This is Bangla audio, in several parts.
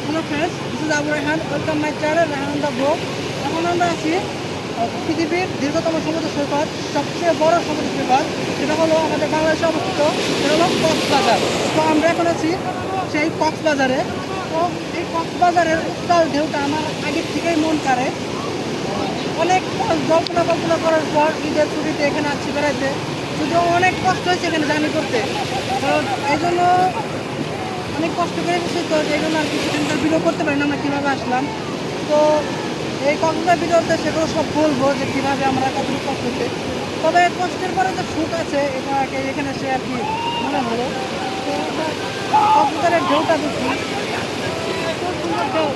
Hello friends, this is Abu Rehan. Welcome my channel Rehan the blog. এখন আমরা আছি পৃথিবীর দীর্ঘতম সমুদ্র সৈকত, সবচেয়ে বড় সমুদ্র সৈকত, সেটা হলো আমাদের বাংলাদেশে অবস্থিত, সেটা হলো কক্সবাজার। তো আমরা এখন আছি সেই কক্সবাজারে। তো এই কক্সবাজারের উত্তাল ঢেউটা আমার আগের থেকেই মন কাড়ে। অনেক কল্পনা করার পর ঈদের ছুটিতে এখানে আসছি বেড়াইতে, যদিও অনেক কষ্ট হয়েছে এখানে জার্নি করতে। কারণ এই জন্য অনেক কষ্ট করে গেছি, তো এই জন্য আর কিছুদিনকার ভিডিও করতে পারি না আমরা কীভাবে আসলাম। তো এই কক্সবাজার ভিডিওতে সেগুলো সব বলবো যে কীভাবে আমরা কতটুকু কষ্ট হচ্ছে। তবে কষ্টের পরে যে সুখ আছে এটাকে এখানে সে আর কি মনে হলো। তো কক্সবাজারের ঢেউটা দেখি, এত সুন্দর ঢেউ,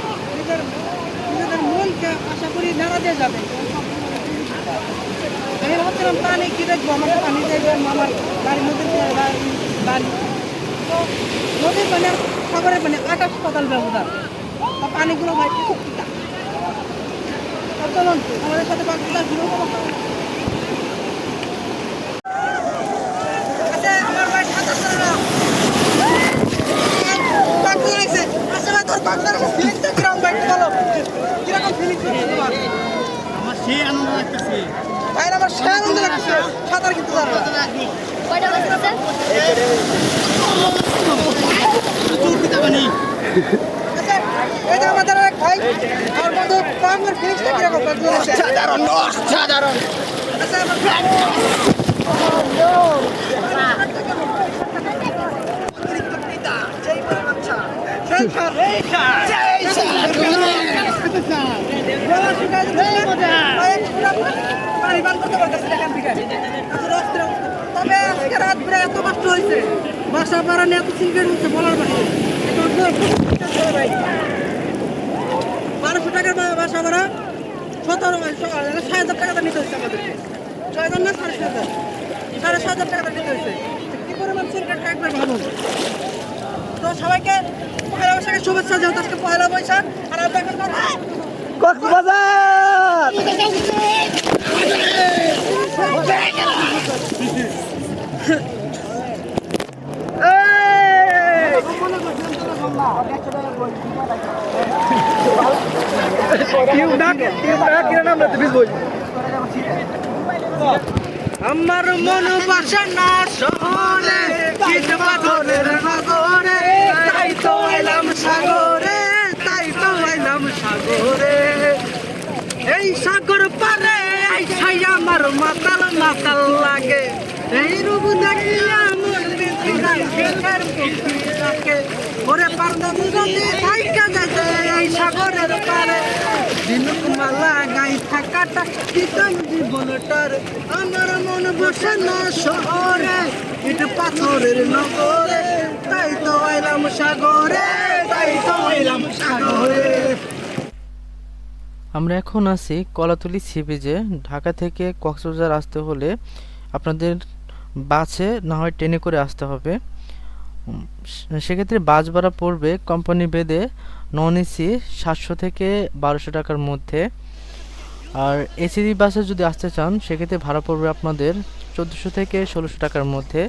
নিজেদের মনকে আশা করি নাড়া দিয়ে যাবে। আমি ভাবছিলাম পানি কী দেখবো, আমার পানি দেখবেন আমার বাড়ির নদীর বাড়ি। তো নদীর পানি আর সাগরের পানি আকাশ পাতাল ব্যবধান। পানিগুলো হয় খুব পিতা। চলুন আমাদের সাথে কক্সবাজার ঘুরে আমার ভাই সাঁতার কিরকম ফিলিংস তোমার? আমার সেই আনন্দ লাগতেছে। ভাই আমার সে আনন্দ লাগছে, সাঁতার কিন্তু জানো না। আচ্ছা, এই যে আমাদের এক ভাই, আমার বন্ধু আপনার ফিলিংসটা কিরকম? সাধারণ সাধারণ আচ্ছা, আমার friend। যেই বলে বাচ্চা, সেই স্যার। পানি পান করতে পারতেছি না এখান থেকে। তবে আজকে রাত বেড়ে এত কষ্ট হয়েছে, বাসা ভাড়া নিয়ে এত সিলগেট হচ্ছে বলার বাইরে। 1200 টাকার বাসা ভাড়া 6,000 টাকা নিতে হচ্ছে আমাদেরকে। 6,000 না 6,500, 6,500 টাকা নিতে হচ্ছে। কি পরিমাণ সিলগেট একবার ভাবুন। তো সবাইকে পয়লা বৈশাখের শুভেচ্ছা, যেহেতু আজকে পয়লা বৈশাখ। আর আমরা এখন কক্সবাজার। আমার মন বাসা না শহরে, পাথরের নগরে, তাই তো এলাম সাগরে, তাই তো এলাম সাগরে। এই সাগর পারে আইসাই আমার মাতাল মাতাল লাগে, এই রূপ দেখিয়া মন বিচিরাই ভিখার মুক্তি থাকে। ওরে পারদাম যদি থাইকা যাইতে এই সাগরের পারে, দিনুক মালা গাই থাকাটা দিতাম জীবনটার। আমার মন বসে না শহরে, এটা পাথরের নগরে, তাই তো এলাম সাগরে, তাই তো এলাম সাগরে। আমরা এখন আছি কলাতলি সি বিচে। ঢাকা থেকে কক্সবাজার আসতে হলে আপনাদের বাসে না হয় ট্রেনে করে আসতে হবে। সেক্ষেত্রে বাস ভাড়া পড়বে কোম্পানি ভেদে নন এসি 700 থেকে 1200 টাকার মধ্যে। আর এসি বাসে যদি আসতে চান সেক্ষেত্রে ভাড়া পড়বে আপনাদের 1400 থেকে 1600 টাকার মধ্যে।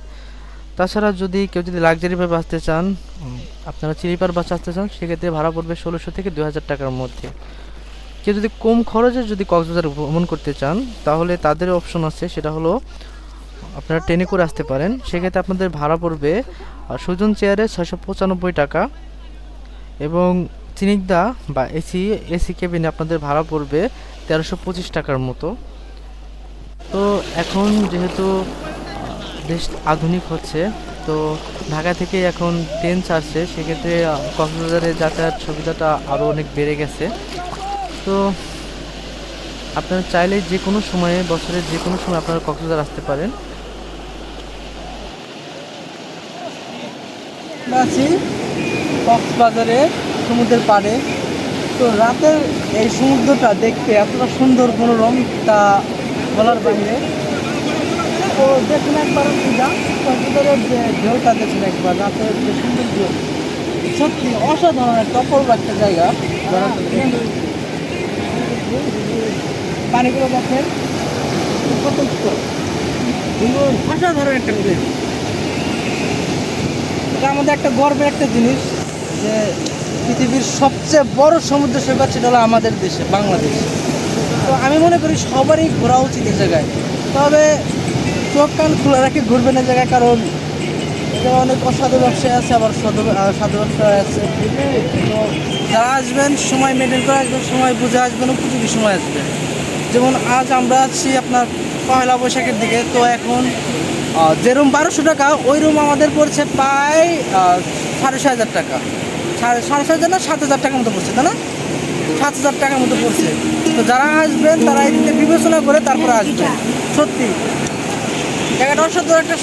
তাছাড়া যদি কেউ যদি লাক্সারিভাবে আসতে চান, আপনারা স্লিপার বাসে আসতে চান, সেক্ষেত্রে ভাড়া পড়বে 1600 থেকে 2000 টাকার মধ্যে। কেউ যদি কম খরচে যদি কক্সবাজার ভ্রমণ করতে চান তাহলে তাদের অপশন আছে, সেটা হলো আপনারা ট্রেনে করে আসতে পারেন। সেক্ষেত্রে আপনাদের ভাড়া পড়বে সুজন চেয়ারে 695 টাকা, এবং চিনিকদা বা এসি কেবিনে আপনাদের ভাড়া পড়বে 1325 টাকার মতো। তো এখন যেহেতু দেশ আধুনিক হচ্ছে, তো ঢাকা থেকে এখন ট্রেন ছাড়ছে, সেক্ষেত্রে কক্সবাজারে যাতায়াত সুবিধাটা আরও অনেক বেড়ে গেছে। তো আপনারা চাইলে যে কোনো সময়ে, বছরের যে কোনো সময় আপনারা কক্সবাজার আসতে পারেন। আছি কক্সবাজারের সমুদ্রের পাড়ে। তো রাতের এই সমুদ্রটা দেখতে এতটা সুন্দর মনোরম তা বলার বাইরে। তো দেখুন একবার কক্সবাজারের যে ঢেউটা দেখুন একবার, রাতের যে সুন্দর ঢেউ, সত্যি অসাধারণ একটা অপূর্ব একটা জায়গা। পানিগুলো দেখেন কত উত্তর, অসাধারণ একটা জিনিস। এটা আমাদের একটা গর্বের একটা জিনিস যে পৃথিবীর সবচেয়ে বড় সমুদ্র সৈকত, সেটা হলো আমাদের দেশে বাংলাদেশ। তো আমি মনে করি সবারই ঘোরা উচিত এই জায়গায়, তবে চোখ কান খোলা রাখে ঘুরবেন এই জায়গায়, কারণ এটা অনেক অসাধু ব্যবসায় আছে, আবার সাধু ব্যবসায় আছে। তো যারা আসবেন সময় মেনটেন করে আসবেন, সময় বুঝে আসবেন, উপযোগী সময় আসবেন। যেমন আজ আমরা আছি আপনার পয়লা বৈশাখের দিকে, তো এখন যে রুম 1200 টাকা, ওই রুম আমাদের পড়ছে প্রায় 6,500 টাকা, 6,500 না 7,000 টাকার মতো পড়ছে, তাই না? 7,000 টাকার মতো পড়ছে। তো যারা আসবেন তারা এই দিকে বিবেচনা করে তারপরে আসবেন। সত্যি জায়গাটা অসাধারণ একটা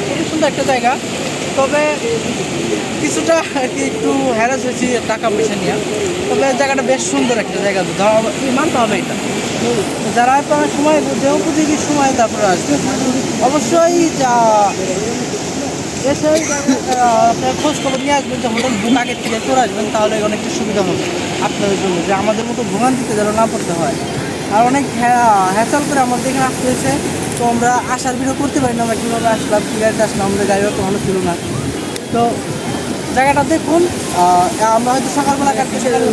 খুবই সুন্দর একটা জায়গা, তবে কিছুটা আর কি একটু হ্যারাস হয়েছি টাকা পয়সা নিয়ে, তবে জায়গাটা বেশ সুন্দর একটা জায়গা, মানতে হবে এটা। যারা আপনার সময় যে উপযোগী সময় তারপরে আসবে অবশ্যই এসে আপনার খোঁজ খবর নিয়ে আসবেন, যে হোটেল বুক আগের থেকে করে আসবেন, তাহলে অনেকটা সুবিধা হবে আপনাদের জন্য, যে আমাদের মতো ভোগান্তিতে যেন না পড়তে হয়। আর অনেক হ্যাচাল করে আমাদের এখানে আসতে হয়েছে, তো আমরা আসার ভিডিও করতে পারি না, আমরা কীভাবে আসলাম, কী গাড়িতে আসলাম, আমাদের গাড়িও তো ভালো ছিল না। তো জায়গাটা দেখুন, আমরা হয়তো সকালবেলা কাটতে সেখানে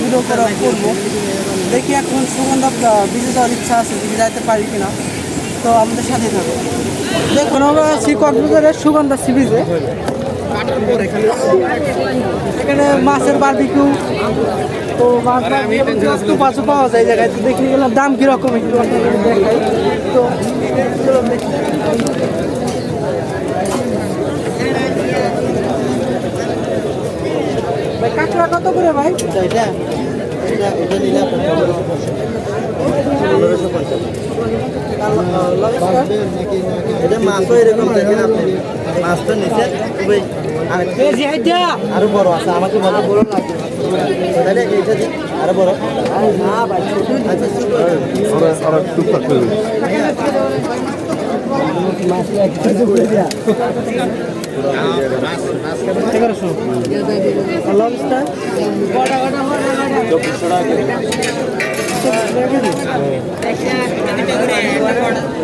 ভিডিও করবো, দেখি এখন সুগন্ধা বিজে যাওয়ার ইচ্ছা আছে, যদি যাইতে পারি কিনা, তো আমাদের সাথে থাকবো। দেখুন আমরা আছি কক্সবাজারের সুগন্ধা সি বিচে, এখানে মাছের বারবিকিউ, তো মাছ পাওয়া যায় জায়গায়। তো দেখে গেলাম দাম কীরকম একটু আপনাদের দেখাই। তো চলো দেখি। ভাই কাঁকড়া কত করে ভাই? এটা এটা মাছও এরকম দেখেন আপনি, মাছটা নিচে আরো বড় আছে, আমাকে মনে বলুন না তাহলে এইটা দিন আরো বড়।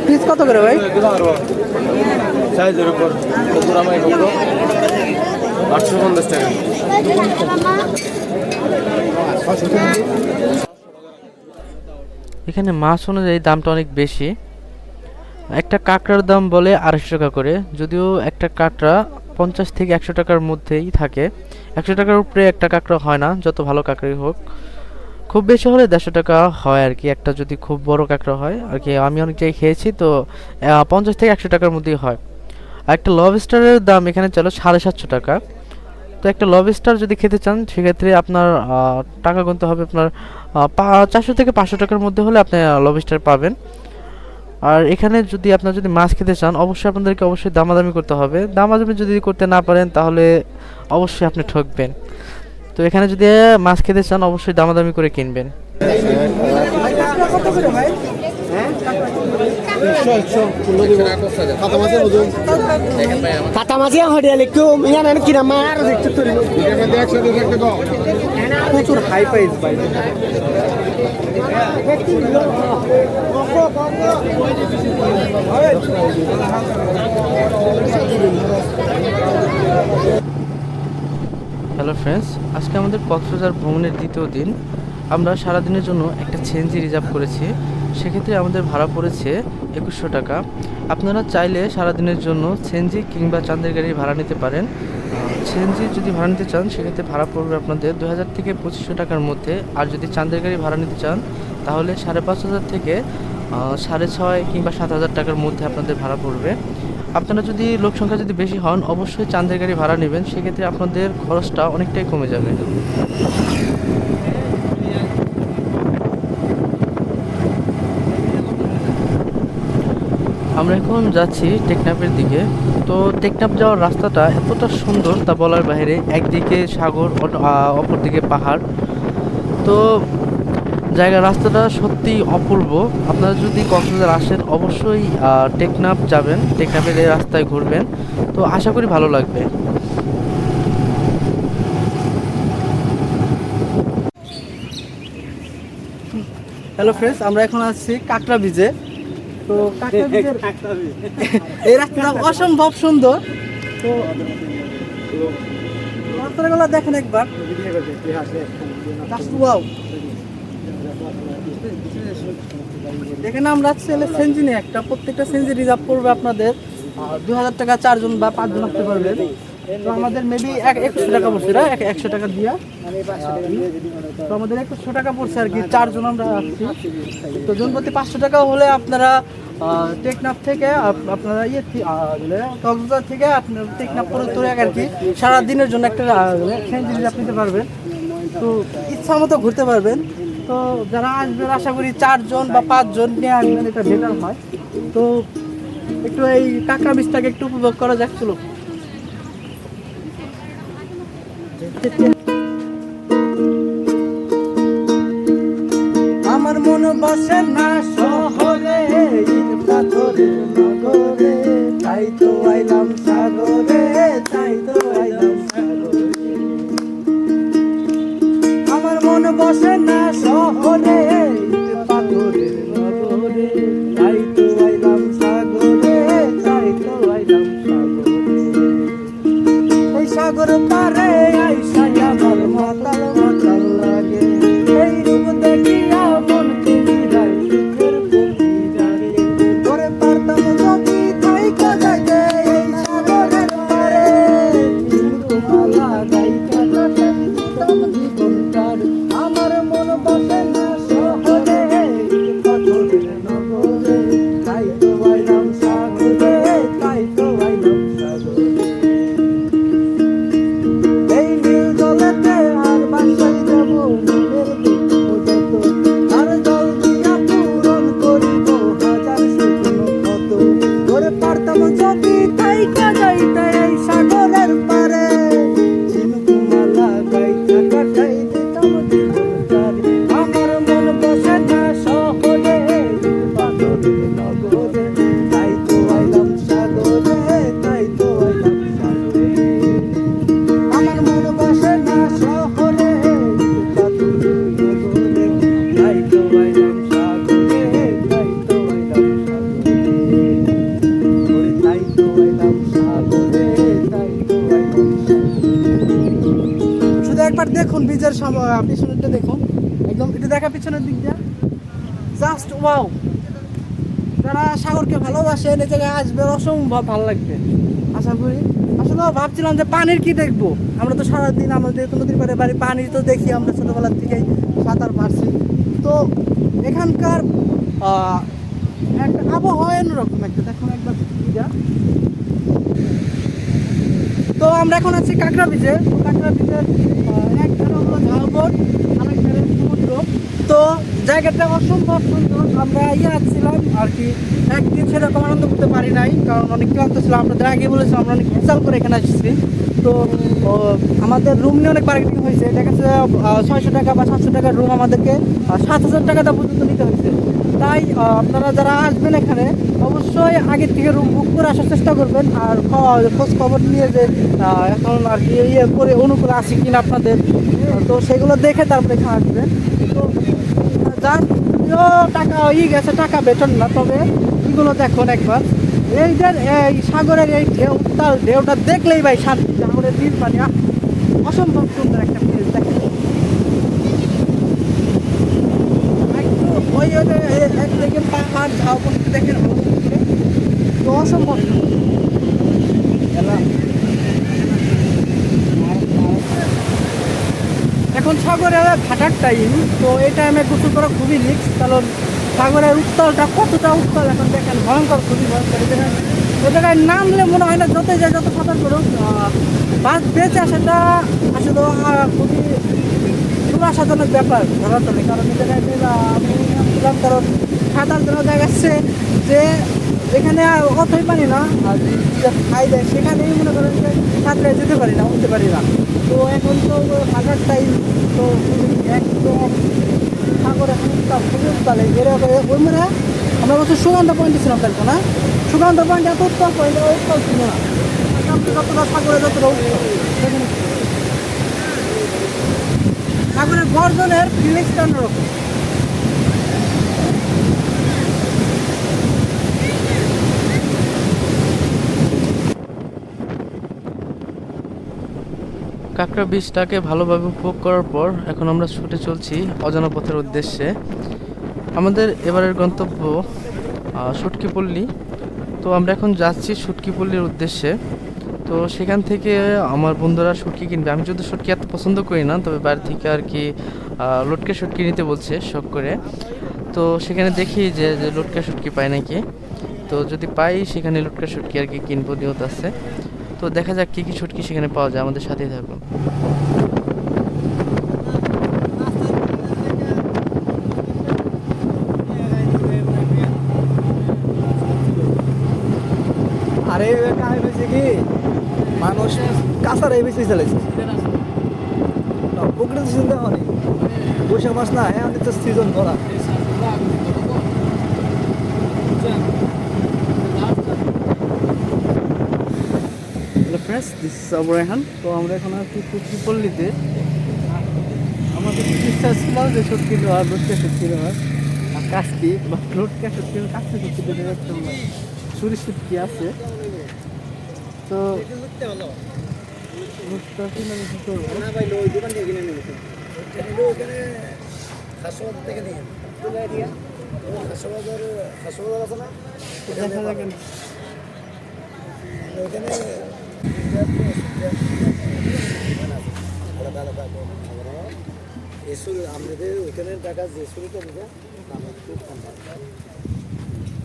পিস কত করে ভাই? সাইজের উপর 850 টাকা। এখানে মাছ অনুযায়ী দামটা অনেক বেশি। একটা কাঁকড়ার দাম বলে 250 টাকা করে, যদিও একটা কাঁকড়া 50 থেকে 100 টাকার মধ্যেই থাকে। 100 টাকার উপরে একটা কাঁকড়া হয় না, যত ভালো কাঁকড়াই হোক। খুব বেশি হলে 150 টাকা হয় আর কি, একটা যদি খুব বড় কাঁকড়া হয় আর কি। আমি অনেক জায়গায় খেয়েছি, তো 50 থেকে 100 টাকার মধ্যেই হয়। আর একটা লবস্টারের দাম এখানে চলো 750 টাকা। তো একটা লবস্টার যদি খেতে চান, সেক্ষেত্রে আপনার টাকা গুনতে হবে আপনার 400 থেকে 500 টাকার মধ্যে হলে আপনি লবস্টার পাবেন। আর এখানে যদি আপনার মাছ খেতে চান, অবশ্যই আপনাদেরকে অবশ্যই দামাদামি করতে হবে। দামাদামি যদি করতে না পারেন, তাহলে অবশ্যই আপনি ঠকবেন। তো এখানে যদি মাছ খেতে চান, অবশ্যই দামাদামি করে কিনবেন। প্রচুর হাই প্রাইস ভাই। হ্যালো ফ্রেন্ডস, আজকে আমাদের কক্সবাজার ভ্রমণের দ্বিতীয় দিন। আমরা সারাদিনের জন্য একটা সিএনজি রিজার্ভ করেছি, সেক্ষেত্রে আমাদের ভাড়া পড়েছে 2100 টাকা। আপনারা চাইলে সারাদিনের জন্য সিএনজি কিংবা চাঁদের গাড়ি ভাড়া নিতে পারেন। সিএনজি যদি ভাড়া নিতে চান, সেক্ষেত্রে ভাড়া পড়বে আপনাদের 2000 থেকে 2500 টাকার মধ্যে। আর যদি চাঁদের গাড়ি ভাড়া নিতে চান, তাহলে 5500 থেকে 6,500 কিংবা 7,000 টাকার মধ্যে আপনাদের ভাড়া পড়বে। আপনারা যদি লোক সংখ্যা যদি বেশি হন, অবশ্যই চাঁদের গাড়ি ভাড়া নেবেন, সেক্ষেত্রে আপনাদের খরচটা অনেকটাই কমে যাবে। আমরা এখন যাচ্ছি টেকনাফের দিকে। তো টেকনাফ যাওয়ার রাস্তাটা এতটা সুন্দর তা বলার বাইরে, একদিকে সাগর, অপরদিকে পাহাড়। তো রাস্তাটা সত্যি অপূর্ব। আপনারা যদি কক্সবাজার আসেন, অবশ্যই টেকনাফ যাবেন, টেকনাফের এই রাস্তায় ঘুরবেন, তো আশা করি ভালো লাগবে। হ্যালো ফ্রেন্ডস, আমরা এখন আছি কাঁকড়া বিচে। তো কাঁকড়া বিচের এই রাস্তাটা অসম্ভব সুন্দর। তো পাথরগুলো দেখেন একবার, জাস্ট ওয়াও। এখানে আমরা ছেলে সেঞ্জি নিয়ে একটা, প্রত্যেকটা সেঞ্জি রিজার্ভ করবে আপনাদের 2000 টাকা, 4 জন বা 5 জন আসতে পারবেন। তো আমাদের মেবি 100 টাকা পড়ছে, 100 টাকা দিয়া, তো আমাদের 100 টাকা পড়ছে আর কি, 4 জন আমরা আসছি। তো জন প্রতি 500 টাকা হলে আপনারা টেকনাফ থেকে আপনারা কক্সবাজার থেকে আপনার টেকনাফ করে তোরে আর কি সারাদিনের জন্য একটা সেঞ্জি রিজার্ভ নিতে পারবেন। তো ইচ্ছা মতো ঘুরতে পারবেন। তো যারা আসবেন আশা করি 4 জন বা 5 জন নিয়ে আসবেন, এটা বেটার হয়। তো একটু এই কাঁকড়া বীজটাকে একটু উপভোগ করা যাক, চলো। আমার মন বসে না শহরে, ইট পাথরের নগরে, তাই তো আইলাম সাগরে, তাই তো আইলাম সাগরে। আমার মন বসে না শহরে, ইট পাথরের নগরে, তাই তো আইলাম সাগরে, তাই তো আইলাম সাগরে। এই সাগর পারে আইসা আমার মাতাল মাতাল লাগে, এই রূপ দেখিয়া মন পিরায় সুখের পক্ষী জাগে। করে পারতাম যদি থাইকা যাইতে এই সাগরের পারে, মালা গাইকা কাটাই দিতাম জীবনটার। আমার মন বসে না শহরে, পাথরের নগরে, তাই তো আইলাম সাগরে, তাই তো আইলাম সাগরে। এই নীল জলেতে আর বাসায় যাব মনের দুঃখ যত, আর জল দিয়া পূরণ করিব হাজার শুকনো ক্ষত। করে পারতাম যদি থাইকা যাইতে এই সাগরের পারে, ঝিনুকুমালা গাইতা কাটাই দিতাম জীবনটার। আমার মন বসে না শহরে, পাথরের নগরে, তাই তো আইলাম সাগরে, তাই তো আইলাম সাগরে। আমার মন বসে না শহরে, পাথরের নগরে, তাই তো আইলাম সাগরে, তাই তো আইলাম সাগরে। ওরে তাই তো আইলাম সাগরে, তাই তো আইলাম সাগরে। শুধু একবার দেখুন বীজের পিছনেরটা দেখুন, একদম একটু দেখা পিছনের দিক দিয়ে, জাস্ট ওয়াও। যারা সাগরকে ভালোবাসেন এই জায়গায় আসবেন, অসম্ভব ভালো লাগবে আশা করি। আসলে ভাবছিলাম যে পানির কি দেখবো, আমরা তো সারাদিন আমাদের নদীর পাড়ে বাড়ি, পানি তো দেখি আমরা ছোটোবেলার থেকেই, সাঁতার পারছি। তো এখানকার একটা আবহাওয়া অন্যরকম একটা, দেখুন একবার যা। তো আমরা এখন আছি কাঁকড়া বীজে। কাঁকড়া বীজের এক ধারে হলো ঝাউবন, আরেক ধারে সমুদ্র। তো জায়গাটা অসম্ভব সুন্দর। আমরা আসছিলাম আর কি, একদিন সেরকম আনন্দ করতে পারি নাই, কারণ অনেক ক্লান্ত ছিল। আপনাদের আগে বলেছিলাম আমরা অনেক খেয়াল করে এখানে আসছি। তো আমাদের রুম নিয়ে অনেক বার্গেনিং হয়েছে, দেখা যাচ্ছে 600 টাকা বা 700 টাকার রুম আমাদেরকে 7000 টাকাটা পর্যন্ত নিতে হয়েছে। তাই আপনারা যারা আসবেন এখানে অবশ্যই আগের থেকে রুম বুক করে আসার চেষ্টা করবেন, আর খোঁজ খবর নিয়ে যে এখন আর কি ইয়ে করে অনুকূল আছে কিনা আপনাদের, তো সেগুলো দেখে তারপরে এখানে আসবেন। তো যার টাকা গেছে, টাকা বেতন না, তবে এগুলো দেখুন একবার, এই যে এই সাগরের এই ঢেউ, তার ঢেউটা দেখলেই ভাই শান্তি। সাগরের নীল পানি অসম্ভব সুন্দর একটা প্লেস দেখেন। ওই একদিকে পাহাড় ঝাউবন দেখেন, তো অসম্ভব এখন সাগরে ভাটার টাইম, তো এই টাইমে গোসল করা খুবই রিস্ক, কারণ সাগরের উত্তালটা কতটা উত্তাল এখন দেখেন, ভয়ঙ্কর, খুবই ভয়ঙ্কর। ওই জায়গায় নামলে মনে হয় না যত যায় যত সাঁতার করুক বাস বেঁচে আসাটা আসলে খুবই আশাজনক ব্যাপার ধরা চলে। কারণ এই জায়গায় আমি ছিলাম, কারণ সাঁতার দেওয়া জায়গা আছে যে এখানে অতই পানি না, আর খাই দেয় সেখানেই মনে করেন যে সাঁতরে যেতে পারি না, উঠতে পারি না। তো এখন তো ভাটার টাইম, তো একদম সাগর এখন খুবই উত্তালে ওই মানে আমরা বলছি সুগন্ধ পয়েন্টে ছিলাম, তাই না? সুগন্ধ পয়েন্ট এত উত্তল পয়েন্ট, উত্তল ছিল না, যতটা সাগরে যতটা উত্তল। সাগরের গর্জনের ফিলিংসটা অন্যরকম। কাঁকড়া বীজটাকে ভালোভাবে উপভোগ করার পর এখন আমরা ছুটে চলছি অজানা পথের উদ্দেশ্যে। আমাদের এবারের গন্তব্য শুটকিপল্লী। তো আমরা এখন যাচ্ছি শুটকিপল্লীর উদ্দেশ্যে। তো সেখান থেকে আমার বন্ধুরা শুটকি কিনবে। আমি যদি শুটকি এত পছন্দ করি না, তবে বাইরে থেকে আর কি লটকে শুটকি নিতে বলছে শখ করে। তো সেখানে দেখি যে লটকা শুটকি পাই নাকি। তো যদি পাই সেখানে লটকা শুটকি আর কি কিনবো নিয়ত আছে। তো দেখা যাক কী কী শুটকি সেখানে পাওয়া যায়, আমাদের সাথেই থাকুন। আরে কাহিনী হয়েছে কি মানুষ কাঁচারাই বেশি চালাইছে পুকুরে তো চিন্তা হয়নি বৈশাখ মাস না এখন তো সিজন ধরা hello friends, this is Abu Raihan. তো আমরা এখন আছি শুটকিপল্লীতে। আমাদের ইচ্ছা ছিল যে শুটকি নেওয়া, লটকা শুটকি নেওয়া আর কাশকি বা লটকা শুটকি কাশকি শুটকি দেখা যাচ্ছে আমরা ছুরি শুটকি আছে। তো লটকা কিনে নিতে করবো। না ভাই ওই দোকান থেকে কিনে নেবে ওখানে হাসপাতাল থেকে নিয়ে হাসপাতাল আছে না দেখা যাক ওখানে এসুর আমাদের ওইখানে টাকা যে ছুরিটা নিবে খুব কম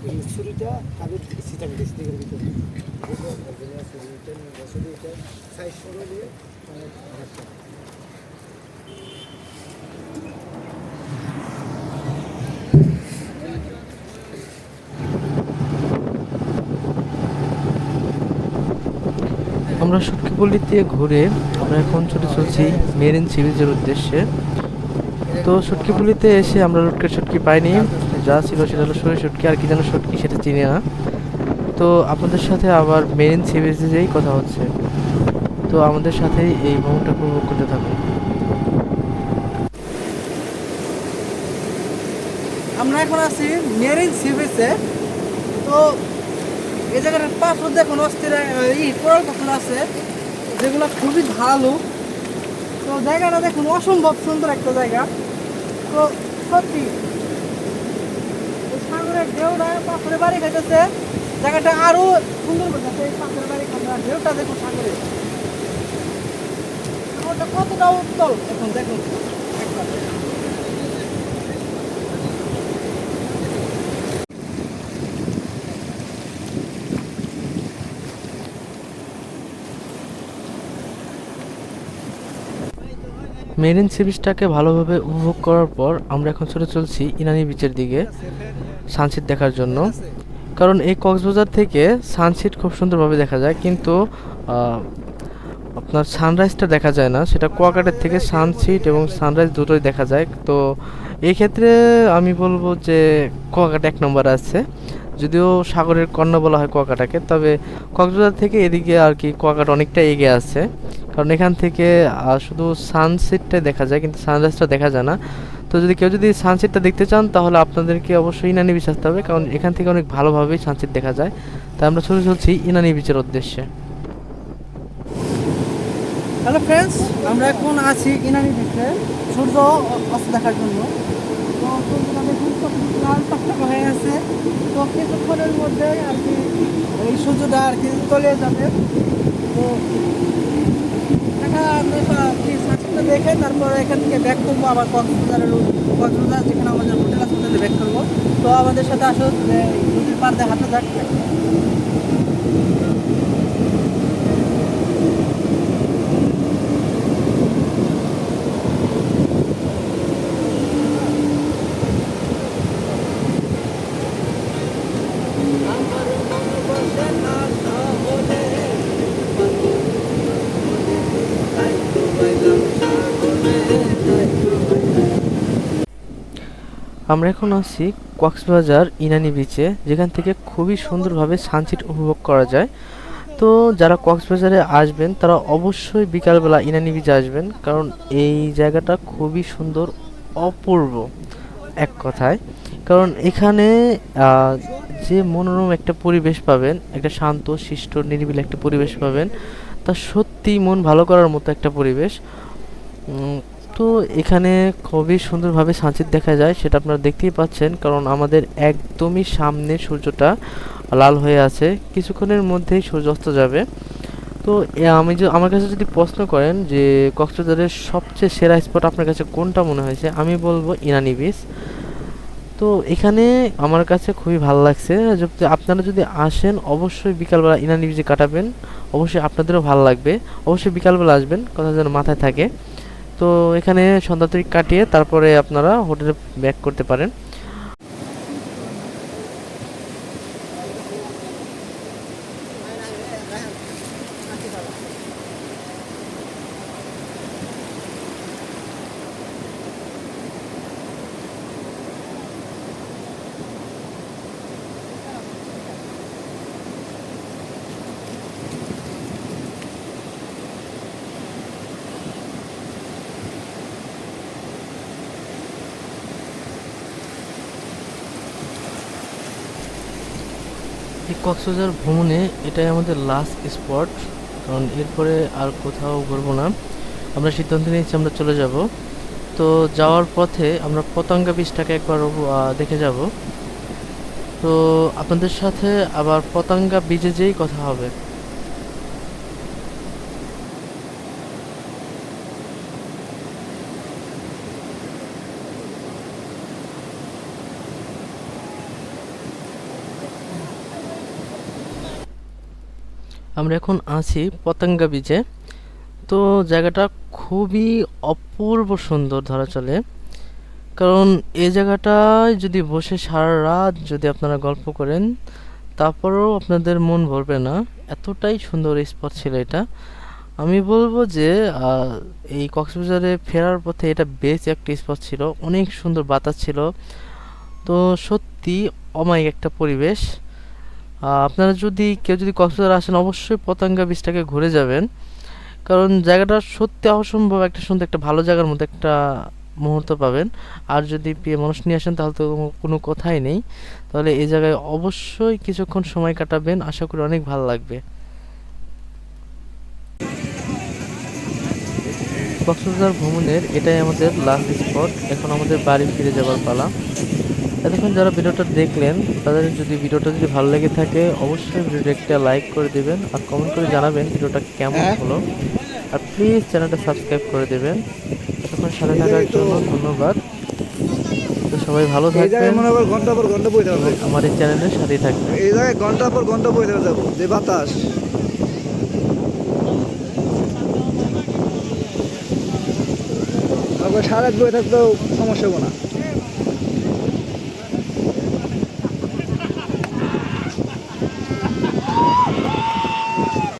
এই ছুরিটা কাগজ সিস্টেম ডিস্ট্রিক্টের ভিতরে ছুরিটা সাইজ করে দিয়ে আমরা শুটকিপল্লী দিয়ে ঘুরে আমরা এখন ছুটে চলছি মেরিন সি বিচের উদ্দেশ্যে। তো শুটকিপল্লীতে এসে আমরা লটকা শুটকি পাইনি, যা ছিল সেটা হলো সরি শুটকি, আর কি যেন শুটকি সেটা চিনি না। তো আপনাদের সাথে আবার মেরিন সি বিচে যেই কথা হচ্ছে। তো আমাদের সাথেই এই ভ্রমণটা উপভোগ করতে থাকুন। আমরা এখন আছি মেরিন সি বিচে। তো এই জায়গাটার পাশে দেখুন অস্থির কোরাল পাথর আছে, যেগুলো খুবই ধারালো। তো জায়গাটা দেখুন অসম্ভব সুন্দর একটা জায়গা। তো সত্যি এই সাগরের ঢেউটা পাথরে বাড়ি খাইতেছে, জায়গাটা আরো সুন্দর করতেছে। এই পাথরের বাড়ি খাওয়া ঢেউটা দেখুন সাগরে, সাগরটা কতটা উত্তল এখন দেখুন একবার। মেরিন সি বিচটাকে ভালোভাবে উপভোগ করার পর আমরা এখন ছুটে চলছি ইনানি বিচের দিকে সানসেট দেখার জন্য। কারণ এই কক্সবাজার থেকে সানসেট খুব সুন্দরভাবে দেখা যায়, কিন্তু আপনার সানরাইজটা দেখা যায় না। সেটা কুয়াকাটার থেকে সানসেট এবং সানরাইজ দুটোই দেখা যায়। তো এই ক্ষেত্রে আমি বলবো যে কুয়াকাটা এক নম্বর আছে, যদিও সাগরের কন্যা বলা হয় কুয়াকাটাকে। তবে কক্সবাজার থেকে এদিকে আর কি কুয়াকাটা অনেকটা এগিয়ে আছে, কারণ এখান থেকে শুধু সানসেটটা দেখা যায় কিন্তু সানরাইজটা দেখা যায় না। তো যদি কেউ যদি সানসেটটা দেখতে চান তাহলে আপনাদেরকে অবশ্যই ইনানি বিচ আসতে হবে, কারণ এখান থেকে অনেক ভালোভাবেই সানসেট দেখা যায়। তাই আমরা ছুটে চলছি ইনানি বিচের উদ্দেশ্যে। হ্যালো ফ্রেন্ডস, আমরা এখন আছি ইনানি বিচে সূর্য অস্ত দেখার জন্য। তো সূর্যটা দেখুন কত লাল টকটকে হয়ে আছে। তো কিছুক্ষণের মধ্যে আর কি এই সূর্যটা আর কি চলে যাবে। তো সানসেটটা দেখে তারপরে এখান থেকে ব্যাক করবো আবার কক্সবাজার যেখানে আমাদের হোটেল আছে হোটেলে ব্যাক করবো। তো আমাদের সাথে আসলে নদীর পার দিয়ে হাঁটা যাক। আমরা এখন আছি কক্সবাজার ইনানি বিচে, যেখান থেকে খুবই সুন্দরভাবে সানসেট উপভোগ করা যায়। তো যারা কক্সবাজারে আসবেন তারা অবশ্যই বিকালবেলা ইনানি বিচে আসবেন, কারণ এই জায়গাটা খুবই সুন্দর, অপূর্ব এক কথায়। কারণ এখানে যে মনোরম একটা পরিবেশ পাবেন, একটা শান্ত শিষ্ট নিরিবিলি একটা পরিবেশ পাবেন, তা সত্যি মন ভালো করার মতো একটা পরিবেশ। তো এখানে খুবই সুন্দরভাবে সানসেট দেখা যায়, সেটা আপনারা দেখতেই পাচ্ছেন, কারণ আমাদের একদমই সামনে সূর্যটা লাল হয়ে আছে, কিছুক্ষণের মধ্যেই সূর্যাস্ত যাবে। তো আমার কাছে যদি প্রশ্ন করেন যে কক্সবাজারের সবচেয়ে সেরা স্পট আপনার কাছে কোনটা মনে হয়েছে, আমি বলবো ইনানি বিচ। তো এখানে আমার কাছে খুবই ভালো লাগছে। আপনারা যদি আসেন অবশ্যই বিকালবেলা ইনানি বিচে কাটাবেন, অবশ্যই আপনাদেরও ভালো লাগবে। অবশ্যই বিকালবেলা আসবেন, কথা যেন মাথায় থাকে। তো এখানে সন্ধ্যা থেকে কাটিয়ে তারপরে আপনারা হোটেলে ব্যাক করতে পারেন। এই কক্সবাজার ভ্রমণে এটাই আমাদের লাস্ট স্পট, কারণ এরপরে আর কোথাও ঘুরবো না। আমরা সিদ্ধান্ত নিয়েছি আমরা চলে যাব। তো যাওয়ার পথে আমরা পতঙ্গা বিচটাকে একবার দেখে যাব। তো আপনাদের সাথে আবার পতঙ্গা বিচে যেই কথা হবে। আমরা এখন আছি পতঙ্গা বিচে। তো জায়গাটা খুবই অপূর্ব সুন্দর ধরা চলে, কারণ এই জায়গাটায় যদি বসে সারা রাত যদি আপনারা গল্প করেন তারপরেও আপনাদের মন ভরবে না, এতটাই সুন্দর স্পট ছিল এটা। আমি বলবো যে এই কক্সবাজারে ফেরার পথে এটা বেস্ট একটা স্পট ছিল, অনেক সুন্দর বাতাস ছিল। তো সত্যি অমায়িক একটা পরিবেশ। আপনারা কেউ যদি কক্সবাজার আসেন অবশ্যই পতঙ্গা বিচটাকে ঘুরে যাবেন, কারণ জায়গাটা সত্যি অসম্ভব একটা সুন্দর, একটা ভালো জায়গার মধ্যে একটা মুহূর্ত পাবেন। আর যদি প্রিয় মানুষ নিয়ে আসেন তাহলে তো কোনো কথাই নেই, তাহলে এই জায়গায় অবশ্যই কিছুক্ষণ সময় কাটাবেন, আশা করি অনেক ভালো লাগবে। কক্সবাজার ভ্রমণের এটাই আমাদের লাস্ট স্পট, এখন আমাদের বাড়ি ফিরে যাবার পালা। এতক্ষণ যারা ভিডিওটা দেখলেন তাদের যদি ভিডিওটা ভালো লেগে থাকে অবশ্যই ভিডিওটা একটা লাইক করে দেবেন, আর কমেন্ট করে জানাবেন ভিডিওটা কেমন হলো, আর প্লিজ চ্যানেলটা সাবস্ক্রাইব করে দেবেন। এতক্ষণ সাথে থাকার জন্য ধন্যবাদ। তো সবাই ভালো থাকবেন, মনে কর ঘন্টা পর ঘন্টা বইতে হবে, আমার এই চ্যানেলের সাথেই থাকবেন। এই জায়গায় ঘন্টা পর ঘন্টা বইতে যাবো, যে বাতাস সারা রাত বয়ে থাকতেও সমস্যা হবো না।